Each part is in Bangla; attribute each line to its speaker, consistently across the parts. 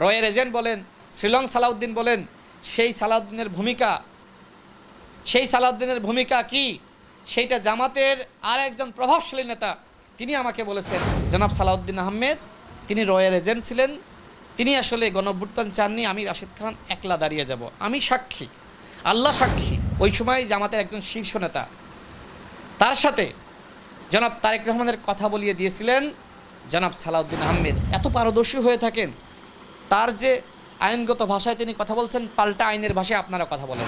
Speaker 1: রয়ের এজেন্ট বলেন, শ্রীলং সালাউদ্দিন বলেন, সেই সালাউদ্দিনের ভূমিকা কি সেইটা জামাতের আর একজন প্রভাবশালী নেতা তিনি আমাকে বলেছেন, জনাব সালাউদ্দিন আহমেদ তিনি রয়ের এজেন্ট ছিলেন, তিনি আসলে গণঅভ্যুত্থান চাননি, আমি রাশেদ খান একলা দাঁড়িয়ে যাব। আমি সাক্ষী, আল্লাহ সাক্ষী, ওই সময় জামাতের একজন শীর্ষ নেতা তার সাথে জনাব তারেক রহমানের কথা বলিয়ে দিয়েছিলেন জনাব সালাউদ্দিন আহমেদ। এত পারদর্শী হয়ে থাকেন, তার যে আইনগত ভাষায় তিনি কথা বলছেন, পাল্টা আইনের ভাষায় আপনারা কথা বলেন।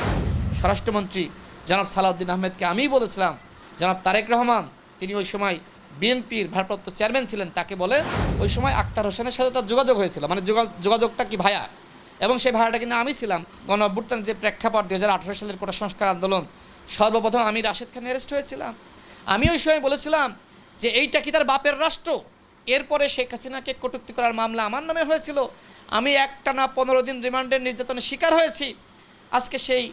Speaker 1: স্বরাষ্ট্রমন্ত্রী জনাব সালাউদ্দিন আহমেদকে আমিই বলেছিলাম, জনাব তারেক রহমান তিনি ওই সময় বিএনপির ভারপ্রাপ্ত চেয়ারম্যান ছিলেন, তাকে বলে ওই সময় আক্তার হোসেনের সাথে তার যোগাযোগ হয়েছিল, মানে যোগাযোগটা কি ভায়া, এবং সেই ভাড়াটা কিন্তু আমি ছিলাম। গণ অভ্যুত্থানের যে প্রেক্ষাপট 2018 সালের কোটা সংস্কার আন্দোলন, সর্বপ্রথম আমি রাশেদ খান অ্যারেস্ট হয়েছিলাম। আমি ওই সময় বলেছিলাম যে এইটা কি তার বাপের রাষ্ট্র? এরপরে শেখ হাসিনাকে কটূক্তি করার মামলা আমার নামে হয়েছিল, আমি একটানা 15 দিন রিমান্ডের নির্যাতনের শিকার হয়েছি। আজকে সেই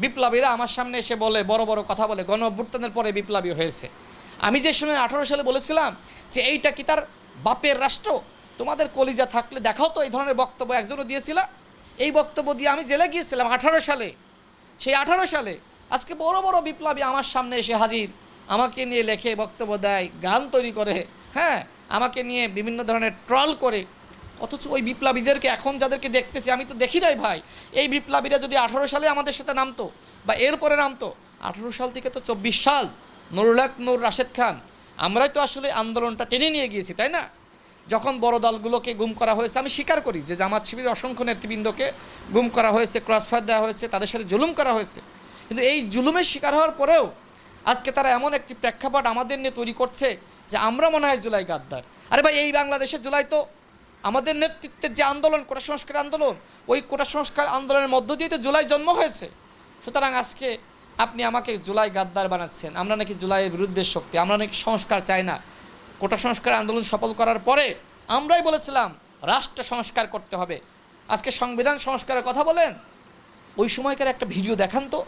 Speaker 1: বিপ্লবীরা আমার সামনে এসে বলে, বড় বড় কথা বলে, গণ অভ্যুত্থানের পরে বিপ্লবী হয়েছে। আমি যে সময় 18 সালে বলেছিলাম যে এইটা কি তার বাপের রাষ্ট্র, তোমাদের কলিজা থাকলে দেখাও তো এই ধরনের বক্তব্য একজনও দিয়েছিল। এই বক্তব্য দিয়ে আমি জেলে গিয়েছিলাম 18 সালে। সেই 18 সালে আজকে বড় বড় বিপ্লবী আমার সামনে এসে হাজির, আমাকে নিয়ে লেখে বক্তব্য দেয়, গান তৈরি করে, হ্যাঁ, আমাকে নিয়ে বিভিন্ন ধরনের ট্রল করে। অথচ ওই বিপ্লবীদেরকে এখন যাদেরকে দেখতেছি, আমি তো দেখি নাই ভাই, এই বিপ্লবীরা যদি 18 সালে আমাদের সাথে নামতো বা এরপরে নামতো, 18 সাল থেকে তো 24 সাল নুরুল হক নূর, রাশেদ খান, আমরাই তো আসলে আন্দোলনটা টেনে নিয়ে গিয়েছি, তাই না? যখন বড় দলগুলোকে গুম করা হয়েছে, আমি স্বীকার করি যে জামাত শিবিরের অসংখ্য নেতৃবৃন্দকে গুম করা হয়েছে, ক্রসফায়ার দেওয়া হয়েছে, তাদের সাথে জুলুম করা হয়েছে, কিন্তু এই জুলুমের শিকার হওয়ার পরেও আজকে তারা এমন একটি প্রেক্ষাপট আমাদের নিয়ে তৈরি করছে যে আমরা মনে হয় জুলাই গাদ্দার। আরে ভাই, এই বাংলাদেশের জুলাই তো আমাদের নেতৃত্বের যে আন্দোলন, কোটা সংস্কার আন্দোলন, ওই কোটা সংস্কার আন্দোলনের মধ্য দিয়ে তো জুলাই জন্ম হয়েছে। সুতরাং আজকে আপনি আমাকে জুলাই গাদ্দার বানাচ্ছেন, আমরা নাকি জুলাইয়ের বিরুদ্ধে শক্তি, আমরা নাকি সংস্কার চাই না। কোটা সংস্কার আন্দোলন সফল করার পরে আমরাই বলেছিলাম রাষ্ট্র সংস্কার করতে হবে। আজকে সংবিধান সংস্কারের কথা বলেন, ওই সময়কার একটা ভিডিও দেখান তো,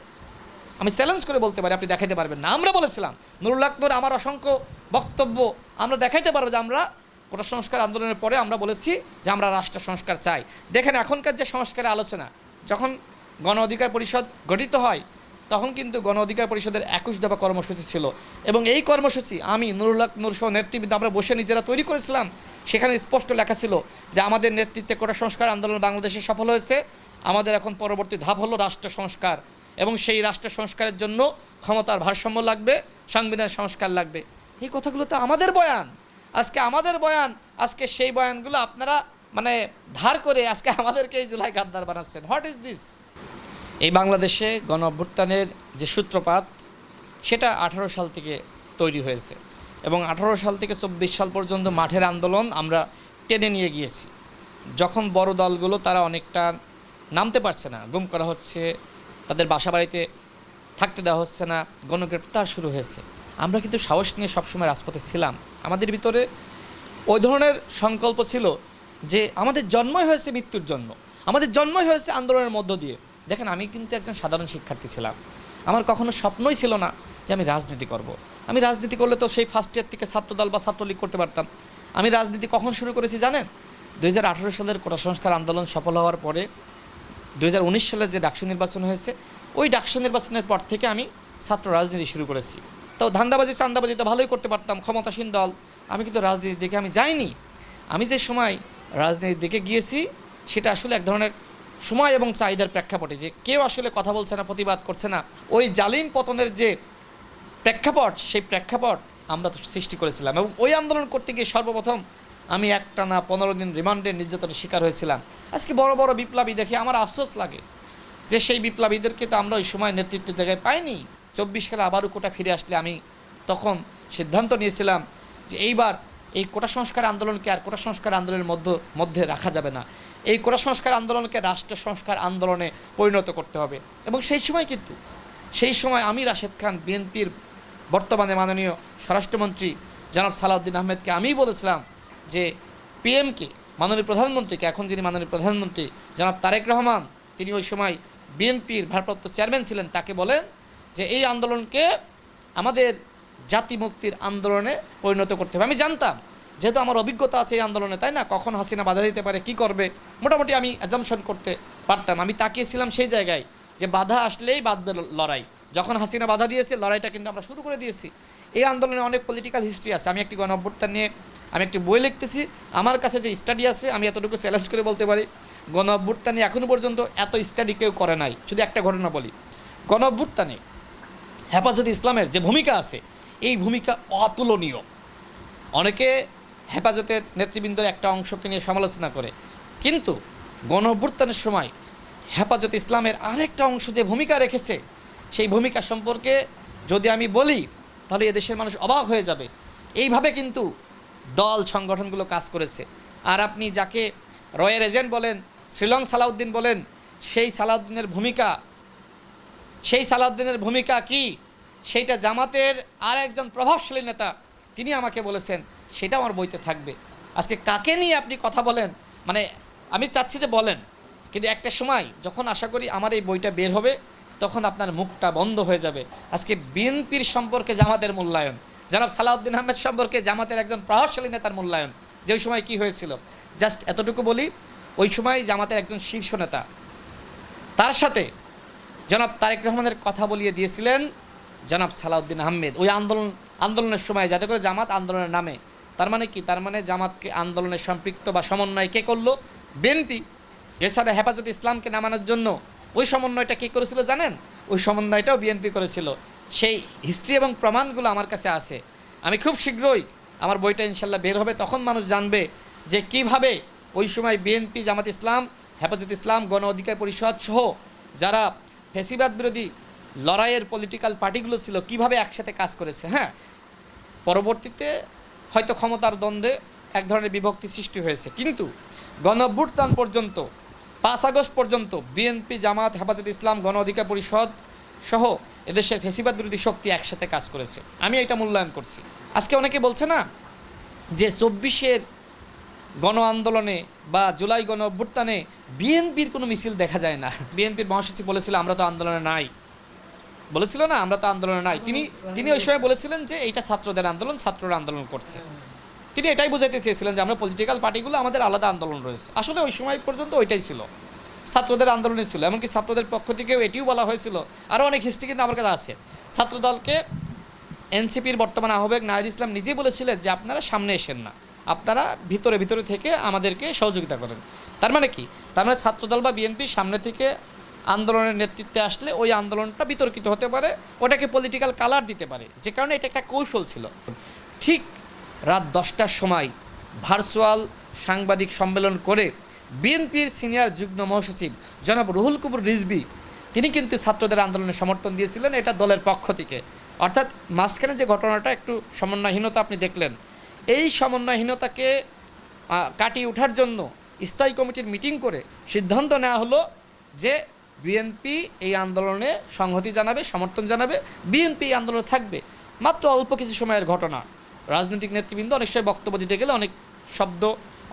Speaker 1: আমি চ্যালেঞ্জ করে বলতে পারি আপনি দেখাইতে পারবেন না। আমরা বলেছিলাম, নুরুল হক নূর, আমার অসংখ্য বক্তব্য আমরা দেখাইতে পারবো যে আমরা কোটা সংস্কার আন্দোলনের পরে আমরা বলেছি যে আমরা রাষ্ট্র সংস্কার চাই। দেখেন এখনকার যে সংস্কারের আলোচনা, যখন গণ অধিকার পরিষদ গঠিত হয় তখন কিন্তু গণ অধিকার পরিষদের 21 দফা কর্মসূচি ছিল, এবং এই কর্মসূচি আমি নুরুল হক নূর সহ নেতৃবৃন্দ আমরা বসে নিজেরা তৈরি করেছিলাম। সেখানে স্পষ্ট লেখা ছিল যে আমাদের নেতৃত্বে কোটা সংস্কার আন্দোলন বাংলাদেশে সফল হয়েছে, আমাদের এখন পরবর্তী ধাপ হলো রাষ্ট্র সংস্কার, এবং সেই রাষ্ট্র সংস্কারের জন্য ক্ষমতার ভারসাম্য লাগবে, সংবিধান সংস্কার লাগবে। এই কথাগুলো তো আমাদের বয়ান, আজকে আমাদের বয়ান, আজকে সেই বয়ানগুলো আপনারা মানে ধার করে আজকে আমাদেরকে এই জুলাই গাদ্দার বানাচ্ছেন। What is this? এই বাংলাদেশে গণ অভ্যুত্থানের যে সূত্রপাত সেটা 18 সাল থেকে তৈরি হয়েছে, এবং 18 সাল থেকে 24 সাল পর্যন্ত মাঠের আন্দোলন আমরা টেনে নিয়ে গিয়েছি। যখন বড় দলগুলো তারা অনেকটা নামতে পারছে না, গুম করা হচ্ছে, তাদের বাসা বাড়িতে থাকতে দেওয়া হচ্ছে না, গণগ্রেপ্তার শুরু হয়েছে, আমরা কিন্তু সাহস নিয়ে সবসময় রাজপথে ছিলাম। আমাদের ভিতরে ওই ধরনের সংকল্প ছিল যে আমাদের জন্মই হয়েছে মৃত্যুর জন্য, আমাদের জন্মই হয়েছে আন্দোলনের মধ্য দিয়ে। দেখেন, আমি কিন্তু একজন সাধারণ শিক্ষার্থী ছিলাম, আমার কখনো স্বপ্নই ছিল না যে আমি রাজনীতি করব। আমি রাজনীতি করলে তো সেই ফার্স্ট ইয়ার থেকে ছাত্রদল বা ছাত্রলীগ করতে পারতাম। আমি রাজনীতি কখন শুরু করেছি জানেন? 2018 সালের কোটা সংস্কার আন্দোলন সফল হওয়ার পরে 2019 সালে যে ডাকসু নির্বাচন হয়েছে, ওই ডাকসু নির্বাচনের পর থেকে আমি ছাত্র রাজনীতি শুরু করেছি। তো ধান্দাবাজি চান্দাবাজি তো ভালোই করতে পারতাম, ক্ষমতাসীন দল, আমি কিন্তু রাজনীতির দিকে আমি যাইনি। আমি যে সময় রাজনীতির দিকে গিয়েছি সেটা আসলে এক ধরনের সময় এবং চাহিদার প্রেক্ষাপটে, যে কেউ আসলে কথা বলছে না, প্রতিবাদ করছে না, ওই জালিম পতনের যে প্রেক্ষাপট, সেই প্রেক্ষাপট আমরা তো সৃষ্টি করেছিলাম। এবং ওই আন্দোলন করতে গিয়ে সর্বপ্রথম আমি একটানা 15 দিন রিমান্ডের নির্যাতনের শিকার হয়েছিলাম। আজকে বড় বড় বিপ্লবী দেখে আমার আফসোস লাগে যে সেই বিপ্লবীদেরকে তো আমরা ওই সময় নেতৃত্বের জায়গায় পাইনি। 24 সালে আবারও কোটা ফিরে আসলে আমি তখন সিদ্ধান্ত নিয়েছিলাম যে এইবার এই কোটা সংস্কার আন্দোলনকে আর কোটা সংস্কার আন্দোলনের মধ্যে রাখা যাবে না, এই কোটা সংস্কার আন্দোলনকে রাষ্ট্র সংস্কার আন্দোলনে পরিণত করতে হবে। এবং সেই সময় আমি রাশেদ খান, বিএনপির বর্তমানে মাননীয় স্বরাষ্ট্রমন্ত্রী জনাব সালাউদ্দিন আহমেদকে আমিই বলেছিলাম যে পিএমকে, মাননীয় প্রধানমন্ত্রীকে, এখন যিনি মাননীয় প্রধানমন্ত্রী জনাব তারেক রহমান, তিনি ওই সময় বিএনপির ভারপ্রাপ্ত চেয়ারম্যান ছিলেন, তাকে বলেন যে এই আন্দোলনকে আমাদের জাতি মুক্তির আন্দোলনে পরিণত করতে হবে। আমি জানতাম যেহেতু আমার অভিজ্ঞতা আছে এই আন্দোলনে, তাই না, কখন হাসিনা বাধা দিতে পারে, কি করবে, মোটামুটি আমি অ্যাজাম্পশন করতে পারতাম। আমি তাকিয়েছিলাম সেই জায়গায় যে বাধা আসলেই বাঁধবে লড়াই। যখন হাসিনা বাধা দিয়েছে, লড়াইটা কিন্তু আমরা শুরু করে দিয়েছি। এই আন্দোলনে অনেক পলিটিক্যাল হিস্ট্রি আছে। আমি একটি গণঅভ্যুত্থান নিয়ে আমি একটি বই লিখতেছি। আমার কাছে যে স্টাডি আছে, আমি এতটুকু চ্যালেঞ্জ করে বলতে পারি, গণঅভ্যুত্থানে এখনও পর্যন্ত এত স্টাডি কেউ করে নাই। শুধু একটা ঘটনা বলি, গণঅভ্যুত্থানে হেফাজতে ইসলামের যে ভূমিকা আছে, এই ভূমিকা অতুলনীয়। অনেকে হেফাজতের নেতৃবৃন্দের একটা অংশকে নিয়ে সমালোচনা করে, কিন্তু গণঅভ্যুত্থানের সময় হেফাজতে ইসলামের আরেকটা অংশ যে ভূমিকা রেখেছে, সেই ভূমিকা সম্পর্কে যদি আমি বলি তাহলে এদেশের মানুষ অবাক হয়ে যাবে। এইভাবে কিন্তু দল সংগঠনগুলো কাজ করেছে। আর আপনি যাকে রয়ের এজেন্ট বলেন, শ্রীলং সালাউদ্দিন বলেন, সেই সালাউদ্দিনের ভূমিকা কি, সেইটা জামাতের আর একজন প্রভাবশালী নেতা তিনি আমাকে বলেছেন, সেটা আমার বইতে থাকবে। আজকে কাকে নিয়ে আপনি কথা বলেন, মানে আমি চাচ্ছি যে বলেন, কিন্তু একটা সময় যখন আশা করি আমার এই বইটা বের হবে, তখন আপনার মুখটা বন্ধ হয়ে যাবে। আজকে বিএনপির সম্পর্কে জামাতের মূল্যায়ন, জনাব সালাউদ্দিন আহমেদ সম্পর্কে জামাতের একজন প্রভাবশালী নেতার মূল্যায়ন, যে ওই সময় কী হয়েছিল, জাস্ট এতটুকু বলি। ওই সময় জামাতের একজন শীর্ষ নেতা, তার সাথে জনাব তারেক রহমানের কথা বলিয়ে দিয়েছিলেন জনাব সালাউদ্দিন আহমেদ ওই আন্দোলনের সময়, যাতে করে জামাত আন্দোলনের নামে। তার মানে কি? তার মানে জামাতকে আন্দোলনে সম্পৃক্ত বা সমন্বয় কে করলো? বিএনপি। এছাড়া হেফাজতে ইসলামকে নামানোর জন্য ওই সমন্বয়টা কে করেছিল জানেন? ওই সমন্বয়টাও বিএনপি করেছিল। সেই হিস্ট্রি এবং প্রমাণগুলো আমার কাছে আছে। আমি খুব শীঘ্রই আমার বইটা ইনশাল্লাহ বের হবে, তখন মানুষ জানবে যে কিভাবে ওই সময় বিএনপি, জামাত ইসলাম, হেফাজত ইসলাম, গণ অধিকার পরিষদ সহ যারা ফ্যাসিবাদ বিরোধী লড়াইয়ের পলিটিক্যাল পার্টিগুলো ছিল, কিভাবে একসাথে কাজ করেছে। হ্যাঁ, পরবর্তীতে হয়তো ক্ষমতার দ্বন্দ্বে এক ধরনের বিভক্তি সৃষ্টি হয়েছে, কিন্তু গণঅভ্যুত্থান পর্যন্ত, 5 আগস্ট পর্যন্ত বিএনপি, জামাত, হেফাজত ইসলাম, গণ অধিকার পরিষদ সহ এদেশের ফ্যাসিবাদ বিরোধী শক্তি একসাথে কাজ করেছে। আমি এটা মূল্যায়ন করছি। আজকে অনেকে বলছে না যে 24-এর গণ আন্দোলনে বা জুলাই গণ অভ্যুত্থানে বিএনপির কোনো মিছিল দেখা যায় না। বিএনপির মহাসচিব বলেছিল আমরা তো আন্দোলনে নাই, বলেছিল না আমরা তো আন্দোলনে নাই। তিনি ওই সময় বলেছিলেন যে এইটা ছাত্রদের আন্দোলন, ছাত্ররা আন্দোলন করছে। তিনি এটাই বোঝাতে চেয়েছিলেন যে আমরা পলিটিক্যাল পার্টিগুলো আমাদের আলাদা আন্দোলন রয়েছে। আসলে ওই সময় পর্যন্ত ওইটাই ছিল, ছাত্রদের আন্দোলনই ছিল। এমনকি ছাত্রদের পক্ষ থেকেও এটিও বলা হয়েছিল, আরও অনেক হিস্ট্রি কিন্তু আমার কাছে আছে। ছাত্রদলকে এনসিপির বর্তমান আহ্বায়ক নাহিদ ইসলাম নিজেই বলেছিলেন যে আপনারা সামনে এসেন না, আপনারা ভিতরে থেকে আমাদেরকে সহযোগিতা করেন। তার মানে কি? তার মানে ছাত্রদল বা বিএনপি সামনে থেকে আন্দোলনের নেতৃত্বে আসলে ওই আন্দোলনটা বিতর্কিত হতে পারে, ওটাকে পলিটিক্যাল কালার দিতে পারে, যে কারণে এটা একটা কৌশল ছিল। ঠিক রাত 10টার সময় ভার্চুয়াল সাংবাদিক সম্মেলন করে বিএনপির সিনিয়র যুগ্ম মহাসচিব জনাব রুহুল কবির রিজভী তিনি কিন্তু ছাত্রদের আন্দোলনে সমর্থন দিয়েছিলেন, এটা দলের পক্ষ থেকে। অর্থাৎ মাঝখানে যে ঘটনাটা একটু সমন্বয়হীনতা আপনি দেখলেন, এই সমন্বয়হীনতাকে কাটিয়ে ওঠার জন্য স্থায়ী কমিটির মিটিং করে সিদ্ধান্ত নেওয়া হলো যে বিএনপি এই আন্দোলনে সংহতি জানাবে, সমর্থন জানাবে, বিএনপি এই আন্দোলনে থাকবে। মাত্র অল্প কিছু সময়ের ঘটনা। রাজনৈতিক নেতৃবৃন্দ অনেক সময় বক্তব্য দিতে গেলে অনেক শব্দ,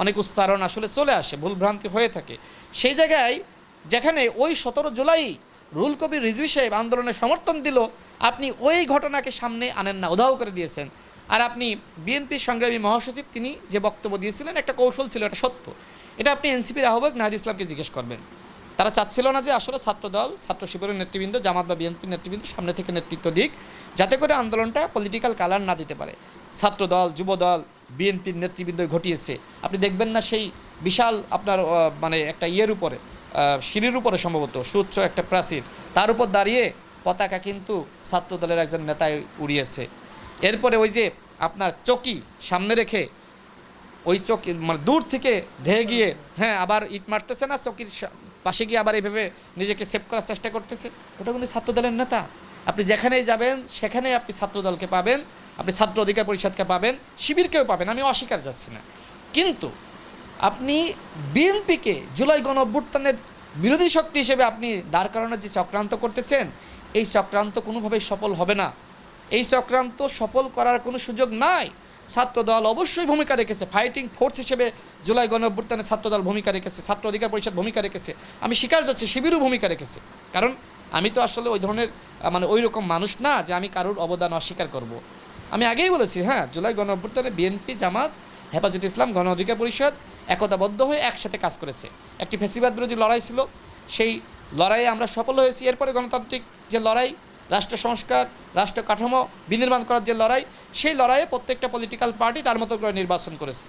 Speaker 1: অনেক উচ্চারণ আসলে চলে আসে, ভুলভ্রান্তি হয়ে থাকে। সেই জায়গায় যেখানে ওই 17 জুলাই রুহুল কবির রিজভী সাহেব আন্দোলনে সমর্থন দিল, আপনি ওই ঘটনাকে সামনে আনেন না, উধাও করে দিয়েছেন। আর আপনি বিএনপির সংগ্রামী মহাসচিব তিনি যে বক্তব্য দিয়েছিলেন, একটা কৌশল ছিল, এটা সত্য। এটা আপনি এনসিপির আহ্বায়ক নাহিদ ইসলামকে জিজ্ঞেস করবেন। তারা চাচ্ছিল না যে আসলে ছাত্রদল, ছাত্র শিবিরের নেতৃবৃন্দ, জামাত বা বিএনপির নেতৃবৃন্দ সামনে থেকে নেতৃত্ব দিক, যাতে করে আন্দোলনটা পলিটিক্যাল কালার না দিতে পারে। ছাত্রদল, যুবদল, বিএনপির নেতৃবৃন্দ ঘটিয়েছে। আপনি দেখবেন না সেই বিশাল আপনার মানে একটা উপরে, সিঁড়ির উপরে সম্ভবত সুউচ্চ একটা প্রাচীর, তার উপর দাঁড়িয়ে পতাকা কিন্তু ছাত্রদলের একজন নেতায় উড়িয়েছে। এরপরে ওই যে আপনার চকি সামনে রেখে ওই চকি মানে দূর থেকে ধেয়ে গিয়ে, হ্যাঁ, আবার ইট মারতেছে না, চকির পাশে গিয়ে আবার এইভাবে নিজেকে সেভ করার চেষ্টা করতেছে, ওটা কিন্তু ছাত্রদলের নেতা। আপনি যেখানেই যাবেন সেখানেই আপনি ছাত্রদলকে পাবেন, আপনি ছাত্র অধিকার পরিষদকে পাবেন, শিবিরকেও পাবেন, আমি অস্বীকার যাচ্ছি না। কিন্তু আপনি বিএনপিকে জুলাই গণ অভ্যুত্থানের বিরোধী শক্তি হিসেবে আপনি দাঁড় করানোর যে চক্রান্ত করতেছেন, এই চক্রান্ত কোনোভাবেই সফল হবে না। এই চক্রান্ত সফল করার কোনো সুযোগ নাই। ছাত্রদল অবশ্যই ভূমিকা রেখেছে, ফাইটিং ফোর্স হিসেবে জুলাই গণ অভ্যুত্থানে ছাত্রদল ভূমিকা রেখেছে, ছাত্র অধিকার পরিষদ ভূমিকা রেখেছে, আমি স্বীকার যাচ্ছি শিবিরও ভূমিকা রেখেছে। কারণ আমি তো আসলে ওই ধরনের মানে ওই রকম মানুষ না যে আমি কারোর অবদান অস্বীকার করব। আমি আগেই বলেছি, হ্যাঁ, জুলাই গণ অভ্যুত্থানে বিএনপি, জামাত, হেফাজতে ইসলাম, গণ অধিকার পরিষদ একতাবদ্ধ হয়ে একসাথে কাজ করেছে। একটি ফ্যাসিবাদ বিরোধী লড়াই ছিল, সেই লড়াইয়ে আমরা সফল হয়েছি। এরপরে গণতান্ত্রিক যে লড়াই, রাষ্ট্র সংস্কার, রাষ্ট্র কাঠামো বিনির্মাণ করার যে লড়াই, সেই লড়াইয়ে প্রত্যেকটা পলিটিক্যাল পার্টি তার মতো করে নির্বাচন করেছে।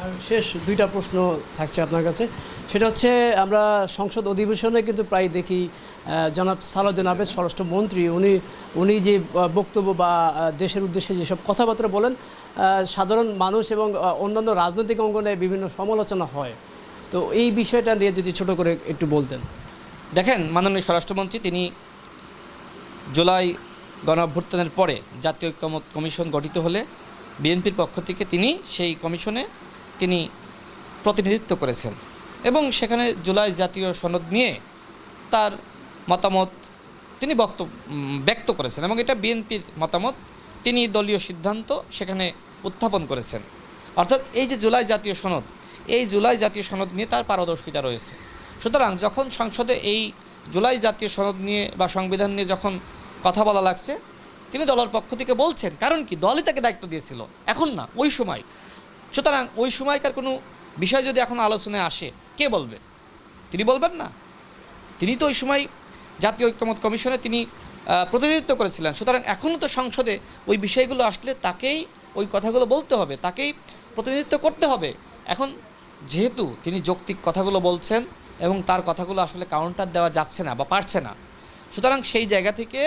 Speaker 2: আর শেষ দুইটা প্রশ্ন থাকছে আপনার কাছে, সেটা হচ্ছে আমরা সংসদ অধিবেশনে কিন্তু প্রায় দেখি জনাব সালাউদ্দিন আহমেদ স্বরাষ্ট্রমন্ত্রী উনি যে বক্তব্য বা দেশের উদ্দেশ্যে যেসব কথাবার্তা বলেন, সাধারণ মানুষ এবং অন্যান্য রাজনৈতিক অঙ্গনে বিভিন্ন সমালোচনা হয়। তো এই বিষয়টা নিয়ে যদি ছোট করে একটু বলতেন।
Speaker 1: দেখেন, মাননীয় স্বরাষ্ট্রমন্ত্রী তিনি জুলাই গণ অভ্যুত্থানের পরে জাতীয় ঐক্যমত্য কমিশন গঠিত হলে বিএনপির পক্ষ থেকে তিনি সেই কমিশনে তিনি প্রতিনিধিত্ব করেছেন এবং সেখানে জুলাই জাতীয় সনদ নিয়ে তার মতামত তিনি ব্যক্ত করেছেন এবং এটা বিএনপির মতামত, তিনি দলীয় সিদ্ধান্ত সেখানে উত্থাপন করেছেন। অর্থাৎ এই যে জুলাই জাতীয় সনদ, এই জুলাই জাতীয় সনদ নিয়ে তার পারদর্শিতা রয়েছে। সুতরাং যখন সংসদে এই জুলাই জাতীয় সনদ নিয়ে বা সংবিধান নিয়ে যখন কথা বলা লাগছে, তিনি দলের পক্ষ থেকে বলছেন, কারণ কি দলই তাকে দায়িত্ব দিয়েছিল, এখন না, ওই সময়। সুতরাং ওই সময়কার কোনো বিষয় যদি এখন আলোচনায় আসে, কে বলবে? তিনি বলবেন না? তিনি তো ওই সময় জাতীয় ঐক্যমত্য কমিশনে তিনি প্রতিনিধিত্ব করেছিলেন। সুতরাং এখনও তো সংসদে ওই বিষয়গুলো আসলে তাকেই ওই কথাগুলো বলতে হবে, তাকেই প্রতিনিধিত্ব করতে হবে। এখন যেহেতু তিনি যৌক্তিক কথাগুলো বলছেন এবং তার কথাগুলো আসলে কাউন্টার দেওয়া যাচ্ছে না বা পারছে না, সুতরাং সেই জায়গা থেকে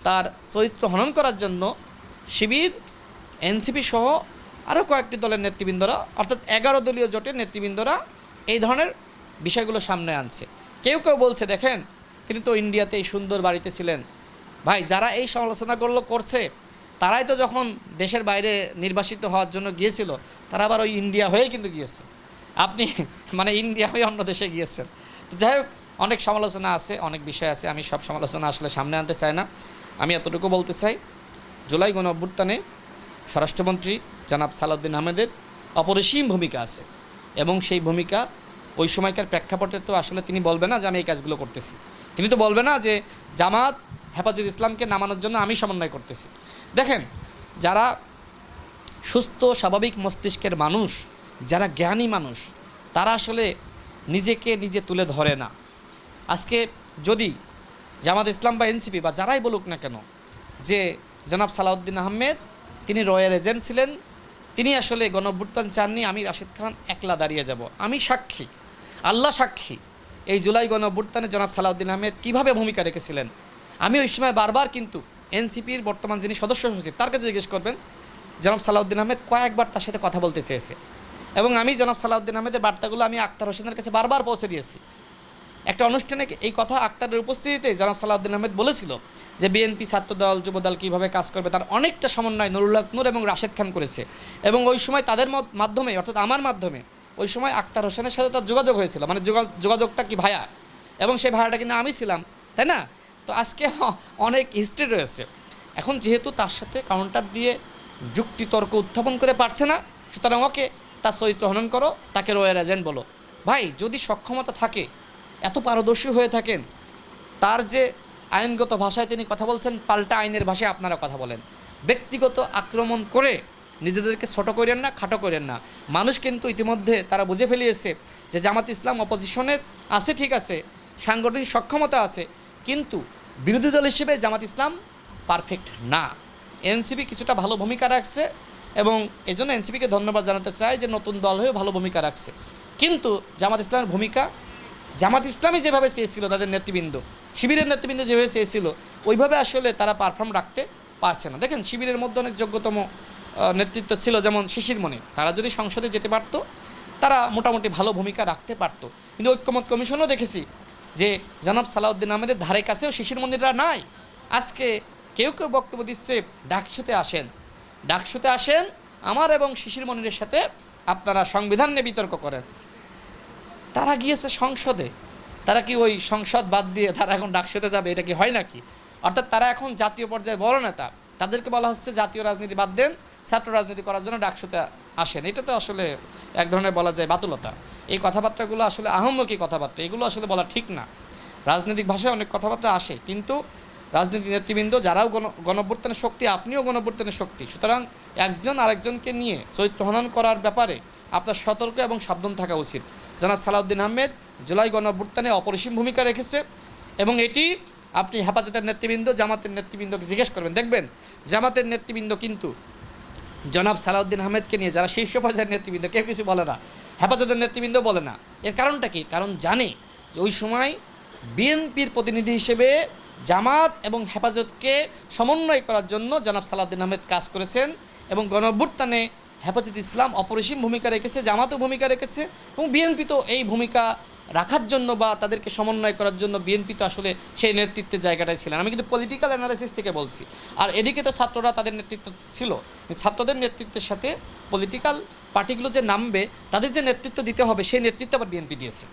Speaker 1: তার চরিত্র হনন করার জন্য শিবির, এনসিপি সহ আরও কয়েকটি দলের নেতৃবৃন্দরা, অর্থাৎ 11 দলীয় জোটের নেতৃবৃন্দরা এই ধরনের বিষয়গুলো সামনে আনছে। কেউ কেউ বলছে, দেখেন তিনি তো ইন্ডিয়াতে এই সুন্দর বাড়িতে ছিলেন। ভাই, যারা এই সমালোচনাগুলো করছে তারাই তো যখন দেশের বাইরে নির্বাসিত হওয়ার জন্য গিয়েছিল, তারা আবার ওই ইন্ডিয়া হয়েই কিন্তু গিয়েছে। আপনি মানে ইন্ডিয়া হয়ে অন্য দেশে গিয়েছেন। তো যাই হোক, অনেক সমালোচনা আছে, অনেক বিষয় আছে, আমি সব সমালোচনা আসলে সামনে আনতে চাই না। আমি এতটুকু বলতে চাই, জুলাই গণ অভ্যুত্থানে স্বরাষ্ট্রমন্ত্রী জনাব সালাউদ্দিন আহমেদের অপরিসীম ভূমিকা আছে এবং সেই ভূমিকা ওই সময়কার প্রেক্ষাপটে তো আসলে তিনি বলবে না যে আমি এই কাজগুলো করতেছি। তিনি তো বলবে না যে জামাত হেফাজত ইসলামকে নামানোর জন্য আমি সমন্বয় করতেছি। দেখেন, যারা সুস্থ স্বাভাবিক মস্তিষ্কের মানুষ, যারা জ্ঞানী মানুষ, তারা আসলে নিজেকে নিজে তুলে ধরে না। আজকে যদি জামাত ইসলাম বা এনসিপি বা যারাই বলুক না কেন যে জনাব সালাউদ্দিন আহমেদ তিনি রয়ের এজেন্ট ছিলেন, তিনি আসলে গণ অভ্যুত্থান চাননি, আমি রাশেদ খান একলা দাঁড়িয়ে যাব, আমি সাক্ষী, আল্লাহ সাক্ষী, এই জুলাই গণ অভ্যুত্থানে জনাব সালাউদ্দিন আহমেদ কীভাবে ভূমিকা রেখেছিলেন। আমি ওই সময় বারবার কিন্তু এনসিপির বর্তমান যিনি সদস্য সচিব, তার কাছে জিজ্ঞেস করবেন, জনাব সালাউদ্দিন আহমেদ কয়েকবার তার সাথে কথা বলতে চেয়েছে এবং আমি জনাব সালাউদ্দিন আহমেদের বার্তাগুলো আমি আক্তার হোসেনের কাছে বারবার পৌঁছে দিয়েছি। একটা অনুষ্ঠানে এই কথা আক্তারের উপস্থিতিতে জনাব সালাউদ্দিন আহমেদ বলেছিল যে বিএনপি, ছাত্রদল, যুবদল কীভাবে কাজ করবে তার অনেকটা সমন্বয় নুরুল হক নূর এবং রাশেদ খান করেছে এবং ওই সময় তাদের মাধ্যমে, অর্থাৎ আমার মাধ্যমে ওই সময় আক্তার হোসেনের সাথে তার যোগাযোগ হয়েছিল, মানে যোগাযোগটা কি ভায়া, এবং সেই ভায়াটা কিন্তু আমি ছিলাম, তাই না? তো আজকে অনেক হিস্ট্রি রয়েছে। এখন যেহেতু তার সাথে কাউন্টার দিয়ে যুক্তিতর্ক উত্থাপন করে পারছে না, সুতরাং ওকে তার চরিত্র হনন করো, তাকে রয়ের এজেন্ট বলো। ভাই, যদি সক্ষমতা থাকে, এত পারদর্শী হয়ে থাকেন, তার যে আইনগত ভাষায় তিনি কথা বলছেন, পাল্টা আইনের ভাষায় আপনারা কথা বলেন। ব্যক্তিগত আক্রমণ করে নিজেদেরকে ছোট করেন না, খাটো করেন না। মানুষ কিন্তু ইতিমধ্যে তারা বুঝে ফেলিয়েছে যে জামাত ইসলাম অপোজিশনে আছে, ঠিক আছে, সাংগঠনিক সক্ষমতা আছে, কিন্তু বিরোধী দল হিসেবে জামাত ইসলাম পারফেক্ট না। এনসিপি কিছুটা ভালো ভূমিকা রাখছে এবং এই জন্য এনসিপিকে ধন্যবাদ জানাতে চাই যে নতুন দল হয়ে ভালো ভূমিকা রাখছে, কিন্তু জামাত ইসলামের ভূমিকা জামাত ইসলামই যেভাবে চেয়েছিল, তাদের নেতৃবৃন্দ, শিবিরের নেতৃবৃন্দ যেভাবে চেয়েছিল, ওইভাবে আসলে তারা পারফর্ম রাখতে পারছে না। দেখেন, শিবিরের মধ্যে অনেক যোগ্যতম নেতৃত্ব ছিল, যেমন শিশির মনির, তারা যদি সংসদে যেতে পারতো তারা মোটামুটি ভালো ভূমিকা রাখতে পারতো। কিন্তু ঐক্যমত্য কমিশনও দেখেছি যে জনাব সালাউদ্দিন আহমেদের ধারে কাছেও শিশির মনিররা নাই। আজকে কেউ কেউ বক্তব্য দিচ্ছে ডাকসুতে আসেন আমার এবং শিশির মনিরের সাথে আপনারা সংবিধান নিয়ে বিতর্ক করেন। তারা গিয়েছে সংসদে, তারা কি ওই সংসদ বাদ দিয়ে তারা এখন ডাকসুতে যাবে? এটা কি হয় নাকি? অর্থাৎ তারা এখন জাতীয় পর্যায়ে বড় নেতা, তাদেরকে বলা হচ্ছে জাতীয় রাজনীতি বাদ দেন, ছাত্র রাজনীতি করার জন্য ডাকসুতে আসেন। এটা তো আসলে এক ধরনের বলা যায় বাতুলতা। এই কথাবার্তাগুলো আসলে আহম্মকি কথাবার্তা, এগুলো আসলে বলা ঠিক না। রাজনৈতিক ভাষায় অনেক কথাবার্তা আসে, কিন্তু রাজনৈতিক নেতৃবৃন্দ, যারাও গণঅভ্যুত্থানের শক্তি, আপনিও গণঅভ্যুত্থানের শক্তি। সুতরাং একজন আরেকজনকে নিয়ে চরিত্র হনন করার ব্যাপারে আপনার সতর্ক এবং সাবধান থাকা উচিত। জনাব সালাউদ্দিন আহমেদ জুলাই গণঅভ্যুত্থানে অপরিসীম ভূমিকা রেখেছে এবং এটি আপনি হেফাজতের নেতৃবৃন্দ, জামাতের নেতৃবৃন্দকে জিজ্ঞেস করবেন, দেখবেন জামাতের নেতৃবৃন্দ কিন্তু জনাব সালাউদ্দিন আহমেদকে নিয়ে, যারা শীর্ষ পর্যায়ের নেতৃবৃন্দ, কেউ কিছু বলে না, হেফাজতের নেতৃবৃন্দ বলে না। এর কারণটা কি? কারণ জানে যে ওই সময় বিএনপির প্রতিনিধি হিসেবে জামাত এবং হেফাজতকে সমন্বয় করার জন্য জনাব সালাউদ্দিন আহমেদ কাজ করেছেন এবং গণঅভ্যুত্থানে হেফাজত ইসলাম অপরিসীম ভূমিকা রেখেছে, জামাতও ভূমিকা রেখেছে এবং বিএনপি তো এই ভূমিকা রাখার জন্য বা তাদেরকে সমন্বয় করার জন্য বিএনপি তো আসলে সেই নেতৃত্বের জায়গাটায় ছিলেন। আমি কিন্তু পলিটিক্যাল অ্যানালাইসিস থেকে বলছি। আর এদিকে তো ছাত্ররা তাদের নেতৃত্ব ছিল, ছাত্রদের নেতৃত্বের সাথে পলিটিক্যাল পার্টিগুলো যে নামবে, তাদের যে নেতৃত্ব দিতে হবে সেই নেতৃত্ব আবার বিএনপি দিয়েছে।